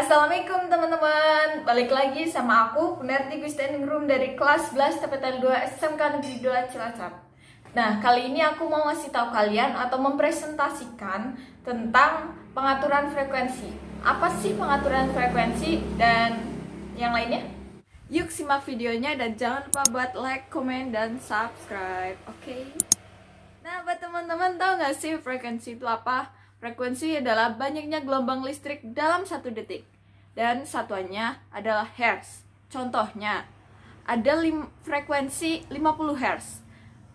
Assalamualaikum teman-teman, balik lagi sama aku Punarti Gustianing Room dari kelas 11 TPTN 2 SMK Negeri 2 Cilacap. Nah, kali ini aku mau ngasih tahu kalian atau mempresentasikan tentang pengaturan frekuensi. Apa sih pengaturan frekuensi dan yang lainnya? Yuk simak videonya dan jangan lupa buat like, komen, dan subscribe, oke? Nah, buat teman-teman tahu nggak sih frekuensi itu apa? Frekuensi adalah banyaknya gelombang listrik dalam 1 detik. Dan satuannya adalah hertz. Contohnya, ada frekuensi 50 hertz.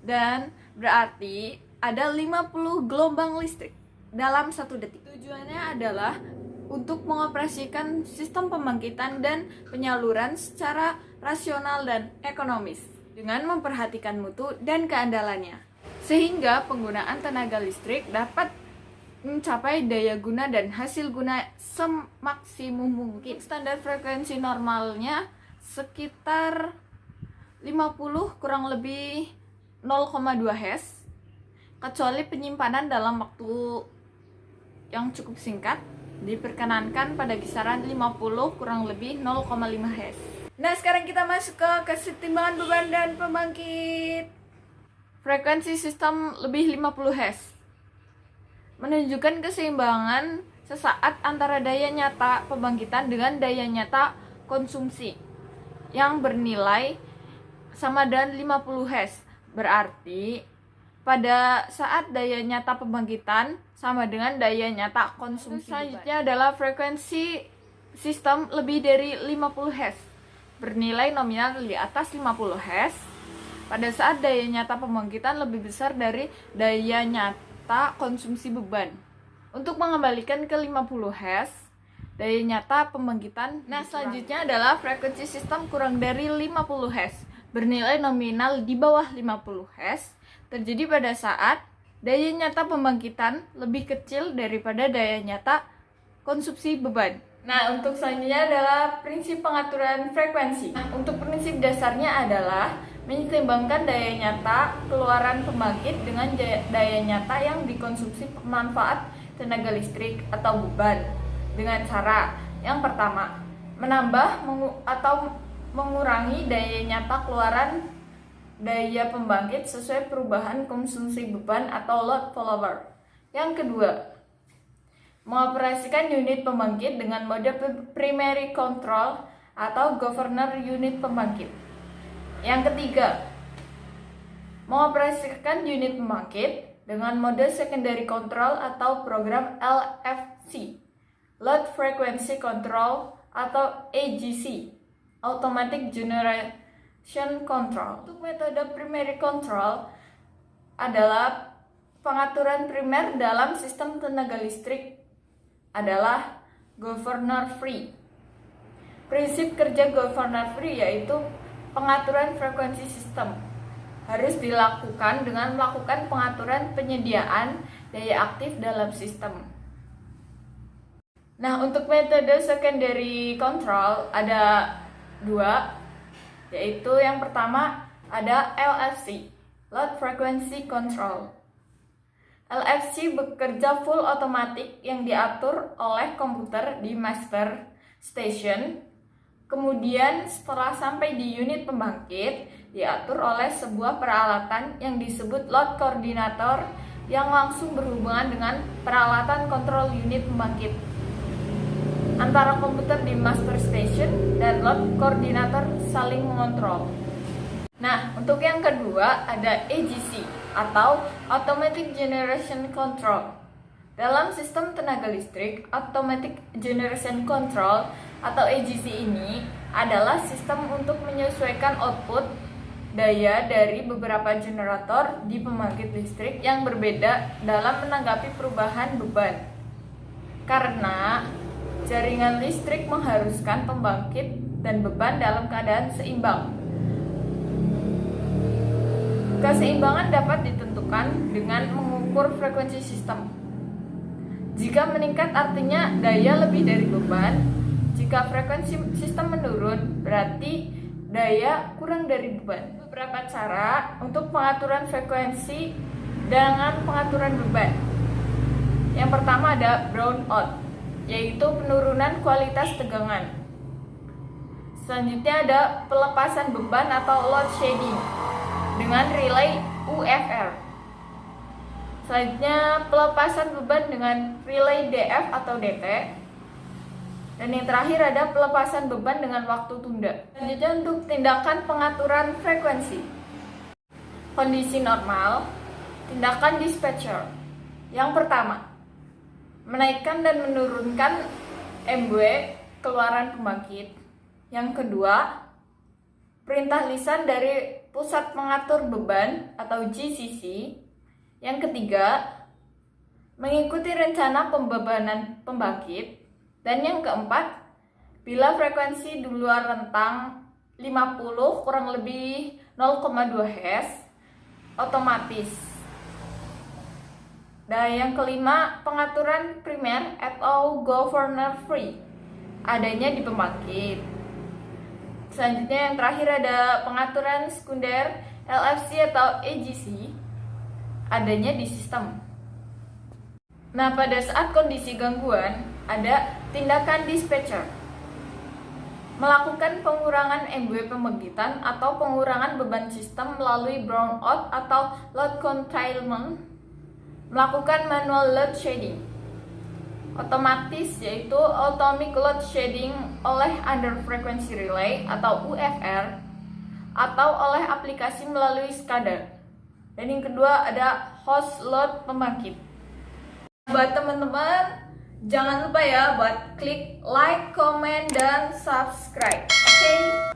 Dan berarti ada 50 gelombang listrik dalam 1 detik. Tujuannya adalah untuk mengoperasikan sistem pembangkitan dan penyaluran secara rasional dan ekonomis dengan memperhatikan mutu dan keandalannya. Sehingga penggunaan tenaga listrik dapat mencapai daya guna dan hasil guna semaksimum mungkin. Standar frekuensi normalnya sekitar 50 kurang lebih 0,2 Hz, kecuali penyimpanan dalam waktu yang cukup singkat diperkenankan pada kisaran 50 kurang lebih 0,5 Hz. Nah, sekarang kita masuk ke kesetimbangan beban dan pembangkit. Frekuensi sistem lebih 50 Hz menunjukkan keseimbangan sesaat antara daya nyata pembangkitan dengan daya nyata konsumsi yang bernilai sama dengan 50 Hz. Berarti pada saat daya nyata pembangkitan sama dengan daya nyata konsumsi. Selanjutnya adalah frekuensi sistem lebih dari 50 Hz bernilai nominal di atas 50 Hz pada saat daya nyata pembangkitan lebih besar dari daya nyata konsumsi beban. Untuk mengembalikan ke 50 Hz daya nyata pembangkitan. Nah, selanjutnya adalah frekuensi sistem kurang dari 50 Hz bernilai nominal di bawah 50 Hz terjadi pada saat daya nyata pembangkitan lebih kecil daripada daya nyata konsumsi beban. Nah, untuk selanjutnya adalah prinsip pengaturan frekuensi. Untuk prinsip dasarnya adalah menyeimbangkan daya nyata keluaran pembangkit dengan daya nyata yang dikonsumsi pemanfaat tenaga listrik atau beban dengan cara yang pertama, menambah atau mengurangi daya nyata keluaran daya pembangkit sesuai perubahan konsumsi beban atau load follower. Yang kedua, mengoperasikan unit pembangkit dengan mode primary control atau governor unit pembangkit. Yang ketiga, mengoperasikan unit pembangkit dengan mode secondary control atau program LFC, Load Frequency Control atau AGC, Automatic Generation Control. Untuk metode primary control adalah pengaturan primer dalam sistem tenaga listrik adalah governor free. Prinsip kerja governor free yaitu pengaturan frekuensi sistem harus dilakukan dengan melakukan pengaturan penyediaan daya aktif dalam sistem. Nah, untuk metode secondary control ada 2, yaitu yang pertama ada LFC, Load Frequency Control. LFC bekerja full otomatis yang diatur oleh komputer di master station. Kemudian setelah sampai di unit pembangkit, diatur oleh sebuah peralatan yang disebut load coordinator yang langsung berhubungan dengan peralatan kontrol unit pembangkit antara komputer di master station dan load coordinator saling mengontrol. Nah, untuk yang kedua ada AGC atau Automatic Generation Control. Dalam sistem tenaga listrik, Automatic Generation Control atau AGC ini adalah sistem untuk menyesuaikan output daya dari beberapa generator di pembangkit listrik yang berbeda dalam menanggapi perubahan beban. Karena jaringan listrik mengharuskan pembangkit dan beban dalam keadaan seimbang. Keseimbangan dapat ditentukan dengan mengukur frekuensi sistem. Jika meningkat artinya daya lebih dari beban. Jika frekuensi sistem menurun, berarti daya kurang dari beban. Beberapa cara untuk pengaturan frekuensi dengan pengaturan beban. Yang pertama ada brownout. yaitu penurunan kualitas tegangan. Selanjutnya ada pelepasan beban atau load shedding dengan relay UFR. Selanjutnya pelepasan beban dengan relay DF atau DT. Dan yang terakhir ada pelepasan beban dengan waktu tunda. Selanjutnya untuk tindakan pengaturan frekuensi. Kondisi normal, tindakan dispatcher. Yang pertama, menaikkan dan menurunkan MW keluaran pembangkit. Yang kedua, perintah lisan dari pusat pengatur beban atau GCC. Yang ketiga, mengikuti rencana pembebanan pembangkit. Dan yang keempat, bila frekuensi di luar rentang 50 kurang lebih 0,2 Hz, otomatis. Dan yang kelima, pengaturan primer atau governor free, adanya di pembangkit. Selanjutnya yang terakhir ada pengaturan sekunder LFC atau AGC, adanya di sistem. Nah, pada saat kondisi gangguan, ada tindakan dispatcher. Melakukan pengurangan MW pembangkitan atau pengurangan beban sistem melalui brownout atau load curtailment. Melakukan manual load shedding. Otomatis yaitu automatic load shedding oleh under frequency relay atau UFR atau oleh aplikasi melalui SCADA. Dan yang kedua ada host load pembangkit. Buat teman-teman, jangan lupa ya buat klik like, comment, dan subscribe. Oke?